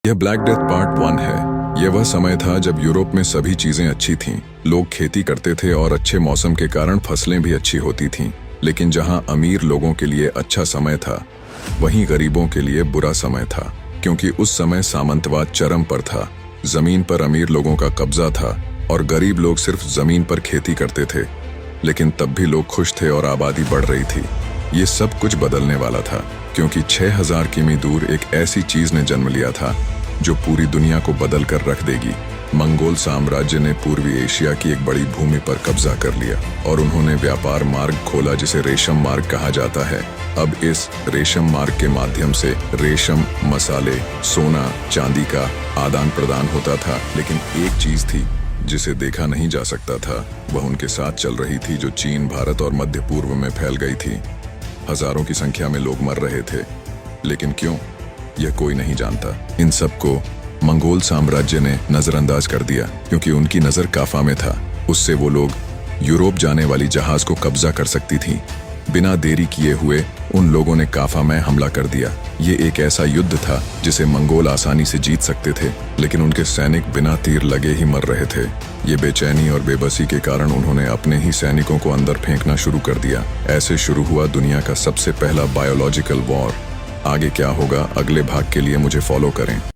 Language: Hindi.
यह ब्लैक डेथ पार्ट 1 है। यह वह समय था जब यूरोप में सभी चीजें अच्छी थीं। लोग खेती करते थे और अच्छे मौसम के कारण फसलें भी अच्छी होती थीं। लेकिन जहां अमीर लोगों के लिए अच्छा समय था, वहीं गरीबों के लिए बुरा समय था, क्योंकि उस समय सामंतवाद चरम पर था। जमीन पर अमीर लोगों का कब्जा था और गरीब लोग सिर्फ जमीन पर खेती करते थे। लेकिन तब भी लोग खुश थे और आबादी बढ़ रही थी। ये सब कुछ बदलने वाला था, क्योंकि 6000 किमी दूर एक ऐसी चीज ने जन्म लिया था जो पूरी दुनिया को बदल कर रख देगी। मंगोल साम्राज्य ने पूर्वी एशिया की एक बड़ी भूमि पर कब्जा कर लिया और उन्होंने व्यापार मार्ग खोला जिसे रेशम मार्ग कहा जाता है। अब इस रेशम मार्ग के माध्यम से रेशम, मसाले, सोना, चांदी का आदान प्रदान होता था। लेकिन एक चीज थी जिसे देखा नहीं जा सकता था, वह उनके साथ चल रही थी, जो चीन, भारत और मध्य पूर्व में फैल गई थी। हजारों की संख्या में लोग मर रहे थे, लेकिन क्यों, यह कोई नहीं जानता। इन सबको मंगोल साम्राज्य ने नजरअंदाज कर दिया, क्योंकि उनकी नजर काफा में था। उससे वो लोग यूरोप जाने वाली जहाज को कब्जा कर सकती थी। बिना देरी किए हुए उन लोगों ने काफा में हमला कर दिया। ये एक ऐसा युद्ध था जिसे मंगोल आसानी से जीत सकते थे, लेकिन उनके सैनिक बिना तीर लगे ही मर रहे थे। ये बेचैनी और बेबसी के कारण उन्होंने अपने ही सैनिकों को अंदर फेंकना शुरू कर दिया। ऐसे शुरू हुआ दुनिया का सबसे पहला बायोलॉजिकल वॉर। आगे क्या होगा, अगले भाग के लिए मुझे फॉलो करें।